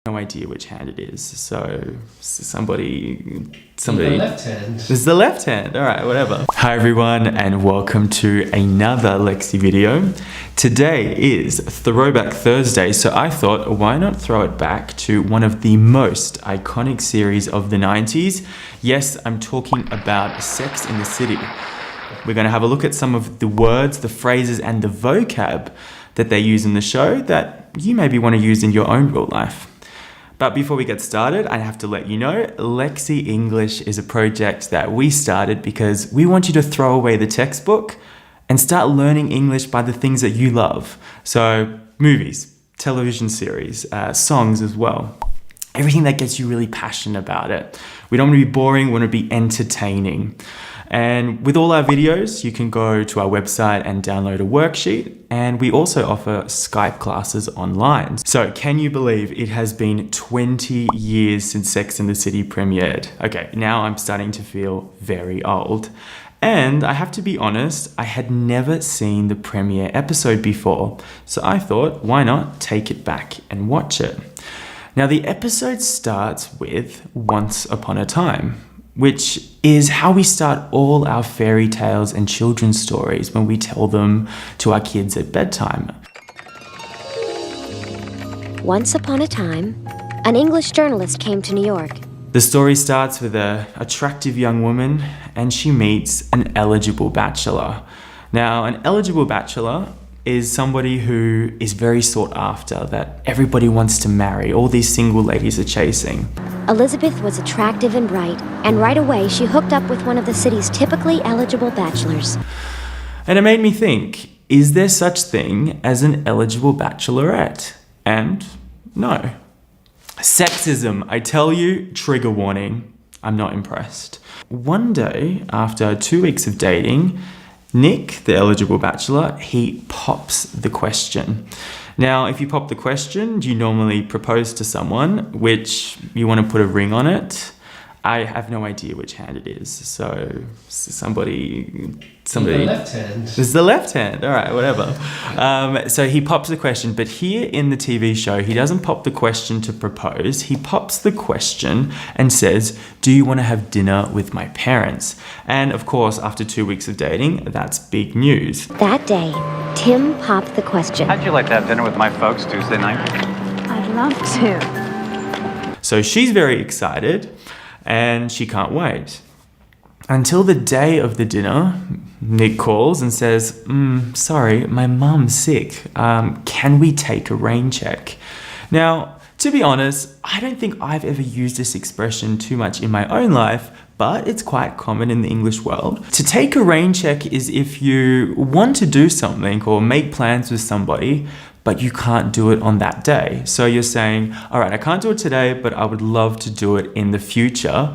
No idea which hand it is. So somebody. The left hand. This is the left hand. All right, whatever. Hi everyone, and welcome to another Lexi video. Today is Throwback Thursday, so I thought, why not throw it back to one of the most iconic series of the 90s? Yes, I'm talking about Sex in the City. We're going to have a look at some of the words, the phrases, and the vocab that they use in the show that you maybe want to use in your own real life. But before we get started, I have to let you know, Lexi English is a project that we started because we want you to throw away the textbook and start learning English by the things that you love. So movies, television series, songs as well. Everything that gets you really passionate about it. We don't want to be boring, we want to be entertaining. And with all our videos, you can go to our website and download a worksheet. And we also offer Skype classes online. So can you believe it has been 20 years since Sex and the City premiered? Okay, now I'm starting to feel very old. And I have to be honest, I had never seen the premiere episode before. So I thought, why not take it back and watch it? Now the episode starts with Once Upon a Time, which is how we start all our fairy tales and children's stories when we tell them to our kids at bedtime. Once upon a time, an English journalist came to New York. The story starts with an attractive young woman and she meets an eligible bachelor. Now, an eligible bachelor is somebody who is very sought after, that everybody wants to marry. All these single ladies are chasing. Elizabeth was attractive and bright, and right away she hooked up with one of the city's typically eligible bachelors. And it made me think, is there such thing as an eligible bachelorette? And no. Sexism, I tell you, trigger warning. I'm not impressed. One day, after 2 weeks of dating, Nick, the eligible bachelor, he pops the question. Now, if you pop the question, you normally propose to someone, which you want to put a ring on it. I have no idea which hand it is. So somebody. The left hand. This is the left hand. All right, whatever. So he pops the question, but here in the TV show, he doesn't pop the question to propose. He pops the question and says, "Do you want to have dinner with my parents?" And of course, after 2 weeks of dating, that's big news. That day, Tim popped the question. How'd you like to have dinner with my folks Tuesday night? I'd love to. So she's very excited and she can't wait. Until the day of the dinner, Nick calls and says, sorry, my mum's sick. Can we take a rain check? Now, to be honest, I don't think I've ever used this expression too much in my own life, but it's quite common in the English world. To take a rain check is if you want to do something or make plans with somebody, but you can't do it on that day. So you're saying, all right, I can't do it today, but I would love to do it in the future.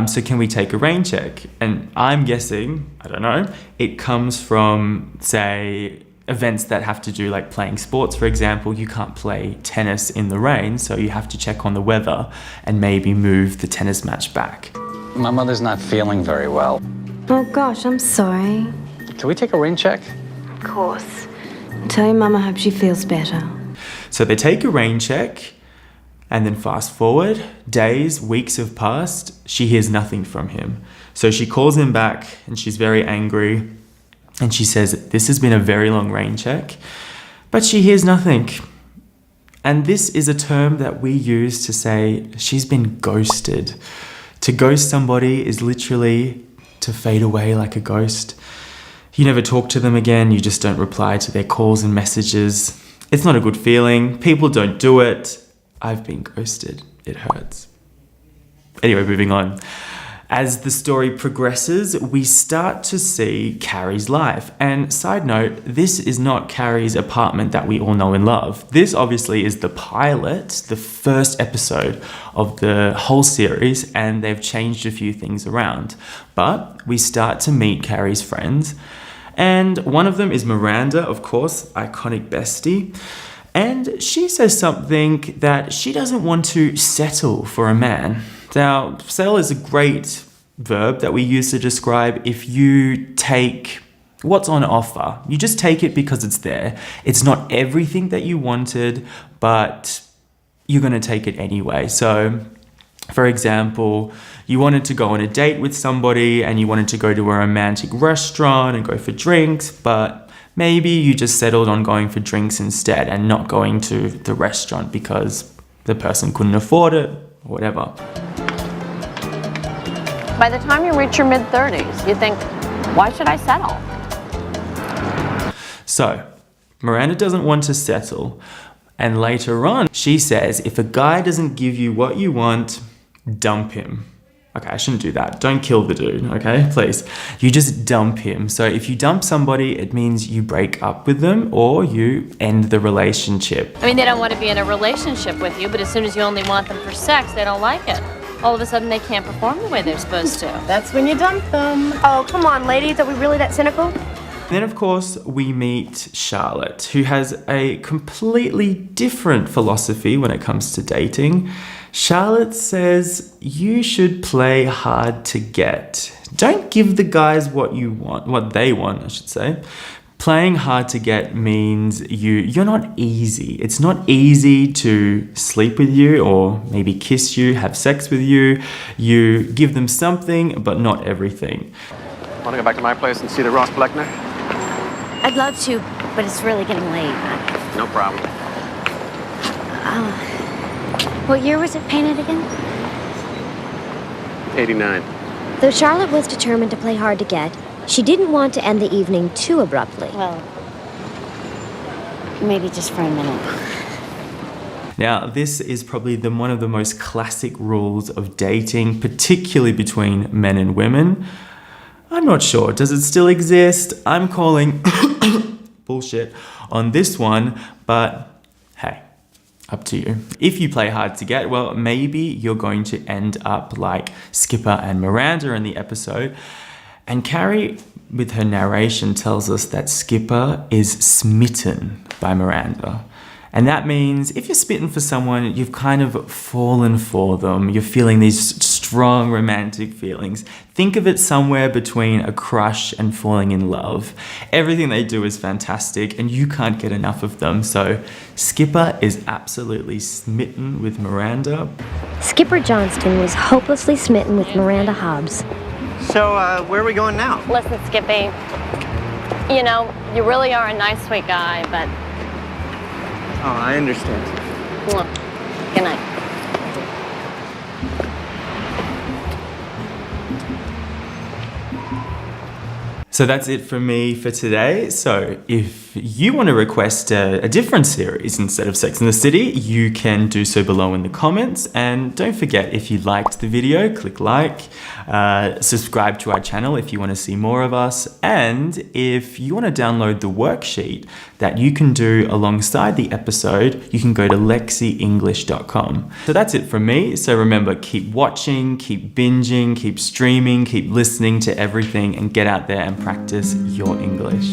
So can we take a rain check? And I'm guessing, I don't know, it comes from, say, events that have to do like playing sports, for example. You can't play tennis in the rain, so you have to check on the weather and maybe move the tennis match back. My mother's not feeling very well. Oh gosh, I'm sorry. Can we take a rain check? Of course. Tell your mum I hope she feels better. So they take a rain check, and then fast forward, days, weeks have passed, she hears nothing from him. So she calls him back and she's very angry and she says, this has been a very long rain check, but she hears nothing. And this is a term that we use to say she's been ghosted. To ghost somebody is literally to fade away like a ghost. You never talk to them again, you just don't reply to their calls and messages. It's not a good feeling. People don't do it. I've been ghosted. It hurts. Anyway, moving on. As the story progresses, we start to see Carrie's life. And side note, this is not Carrie's apartment that we all know and love. This obviously is the pilot, the first episode of the whole series, and they've changed a few things around. But we start to meet Carrie's friends. And one of them is Miranda, of course, iconic bestie. And she says something that she doesn't want to settle for a man. Now, settle is a great verb that we use to describe if you take what's on offer. You just take it because it's there. It's not everything that you wanted, but you're going to take it anyway. So, for example, you wanted to go on a date with somebody and you wanted to go to a romantic restaurant and go for drinks, but maybe you just settled on going for drinks instead and not going to the restaurant because the person couldn't afford it or whatever. By the time you reach your mid-30s, you think, why should I settle? So, Miranda doesn't want to settle. And later on, she says, if a guy doesn't give you what you want, dump him. Okay, I shouldn't do that. Don't kill the dude, okay? Please. You just dump him. So if you dump somebody, it means you break up with them or you end the relationship. I mean, they don't want to be in a relationship with you, but as soon as you only want them for sex, they don't like it. All of a sudden, they can't perform the way they're supposed to. That's when you dump them. Oh, come on, ladies. Are we really that cynical? Then, of course, we meet Charlotte, who has a completely different philosophy when it comes to dating. Charlotte says you should play hard to get. Don't give the guys what you want, what they want, I should say. Playing hard to get means you're not easy. It's not easy to sleep with you or maybe kiss you, have sex with you. You give them something, but not everything. Want to go back to my place and see the Ross Bleckner? I'd love to, but it's really getting late. No problem. What year was it painted again? 89. Though Charlotte was determined to play hard to get, she didn't want to end the evening too abruptly. Well, maybe just for a minute. Now, this is probably one of the most classic rules of dating, particularly between men and women. I'm not sure. Does it still exist? I'm calling bullshit on this one, but hey, up to you. If you play hard to get, well, maybe you're going to end up like Skipper and Miranda in the episode. And Carrie, with her narration, tells us that Skipper is smitten by Miranda. And that means if you're smitten for someone, you've kind of fallen for them. You're feeling these strong romantic feelings. Think of it somewhere between a crush and falling in love. Everything they do is fantastic and you can't get enough of them. So Skipper is absolutely smitten with Miranda. Skipper Johnston was hopelessly smitten with Miranda Hobbs. So, where are we going now? Listen, Skippy, you know, you really are a nice, sweet guy, but... Oh, I understand. Good night. So that's it from me for today. So if you want to request a different series instead of Sex and the City, you can do so below in the comments. And don't forget, if you liked the video, click like, subscribe to our channel if you want to see more of us. And if you want to download the worksheet that you can do alongside the episode, you can go to lexionglish.com. So that's it from me. So remember, keep watching, keep binging, keep streaming, keep listening to everything and get out there and practice your English.